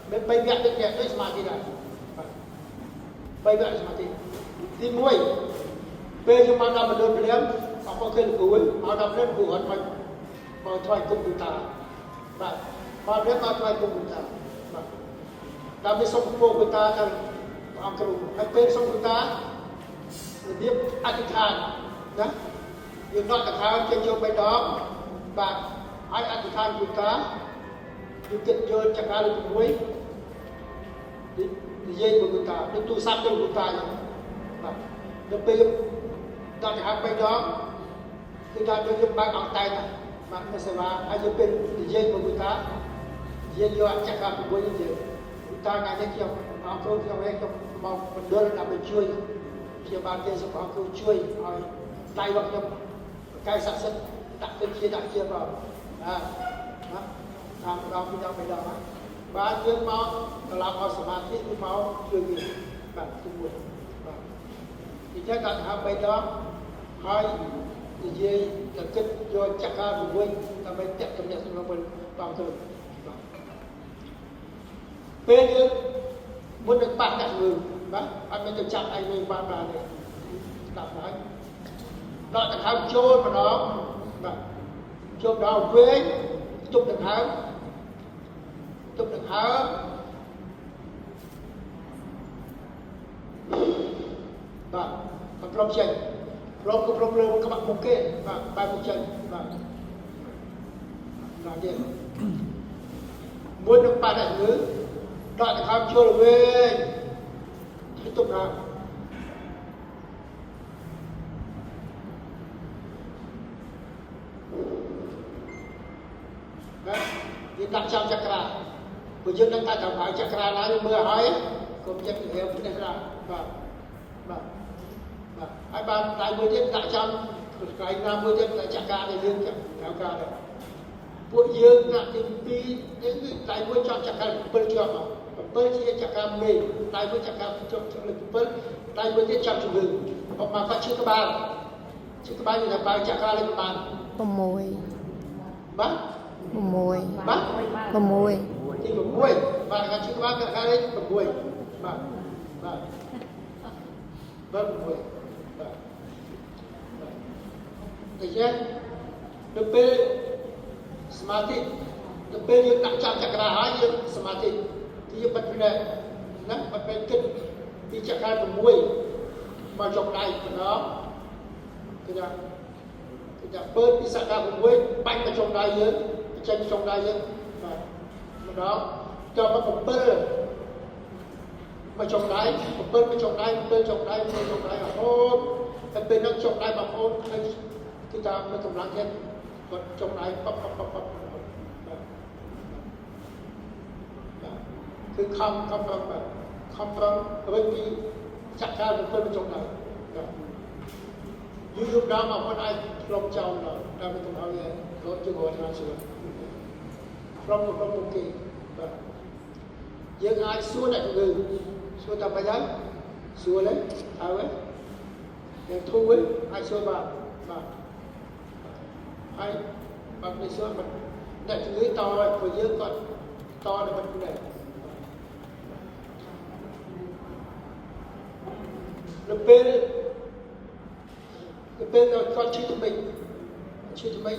3 វគ្គដូចសមាធិដែរ3 វគ្គសមាធិទី1ពេលយើងមកដល់មណ្ឌលព្រាមអបអរគុណគ្រូមកដល់ព្រាមគ្រូអត់មកថ្វាយគុំគូតាបាទមកព្រាមមកថ្វាយគុំគូតាបាទដើម្បីសុំពោគូតាទៅអង្គគ្រូហើយពេលសុំគូតារបៀបអធិដ្ឋានណាយើងដកដង្ហើមចេញចូល3 ដងបាទហើយអធិដ្ឋានគូតាយើងគិតយកចក្រាលើ6និយាយគូតាដូចទូរស័ព្ទទៅគូតាហ្នឹងបាទដល់ពេលដកដង្ហើម3 ដងគឺថាយើងបើកអង្តែងបាទមិនសេវាហើយយើងពេលនិយាយគូតាយើងយកចក្រា6នេះយើងគូតាថ្ងៃនេះខ្ញុំអង្គគ្រូខ្ញុំឯងខ្ញុំមកបណ្ដុលដើម្បីជួយព្យាបាលគេសូមអង្គគ្រូជួយឲ្យដៃរបស់ខ្ញុំកាយស័ក្តិសិទ្ធិដាក់ទៅជាបងណាតាមម្ដងពីរដងបាទយើងមកត្រឡប់មកសមាធិគឺមកជួយវាបាទទី1បាទទី2ក៏ថា3 ដងហើយនិយាយទៅគិតយកចក្រា6ដើម្បីតាក់ទំនាក់ទំនងvớiបងគ្រូបាទពេលយើងមុននឹងបាត់អ្នកមើលបាទអត់មានទៅចាប់ឯងមើលបានទេដាក់ហើយដកដង្ហើមចូលម្ដងបាទចូលដល់វែងទប់ដង្ហើមបាទបន្ទាប់ចេញព្រមលើក្បាក់មុខគេបាទបែរមុខចេញបាទដល់ទៀតមុននឹងបាត់អ្នកមើលដកដង្ហើមចូលវែងទប់ដង្ហើមយើងដាក់ចាំចក្រាព្រោះយើងដឹងថាតើបើចក្រាណាយើងមើលហើយកុំចិត្តរៀបផ្ទះក្រៅបាទហើយបានដៃមួយទៀតដាក់ចាំកន្លែងណាមួយទៀតចក្រាដែលយើងត្រូវការដែរពួកយើងដាក់ទី2យើងគឺដៃមួយចង់ចក្រា7ជាប់7ជាចក្រាមេដៃមួយចក្រាជាប់លើ7ដៃមួយទៀតចាប់ជំងឺអបមកគាត់ឈឺក្បាលយើងថាបើចក្រាលេខបាន6បាទ6បាទ6ទី6បាទការជឿបានការលេខ6បាទបាទ6បាទតែចេះទៅពេលសមាធិទៅពេលយើងដាក់ចាប់ចក្រាហើយយើងសមាធិគឺយើងបិទភ្នែកណាបិទភ្នែកគិតពីចក្រា6មកចុងដៃម្ដងគឺថាពើពីសក្ការ6បាច់ទៅចុងដៃយើងចេញចុងដៃយើងបាទម្ដងចូលមក7មកចុងដៃ7មកចុងដៃ7ចុងដៃ7ចុងដៃរហូតតែពេលនោះចុងដៃបងប្អូនឃើញគឺថាមានកម្លាំងទៀតគាត់ចុងដៃប៉បគឺខំប្រឹងវិញពីចាក់ការ7មកចុងដៃយូរដល់មកគាត់អាចផ្លុំចោលដល់តែមិនទៅឲ្យគាត់ជួយគាត់ណាជួយផ្លុំមុខគេបាទយើងអាចសួរអ្នកជំងឺសួរតែមិនហើយសួរเลยហើយយើងធូរអាចសួរបាទហើយបើមិនសួរអ្នកជំងឺតឲ្យព្រោះយើងគាត់តដល់មិនដែរនៅពេលគាត់ឈឺថ្មី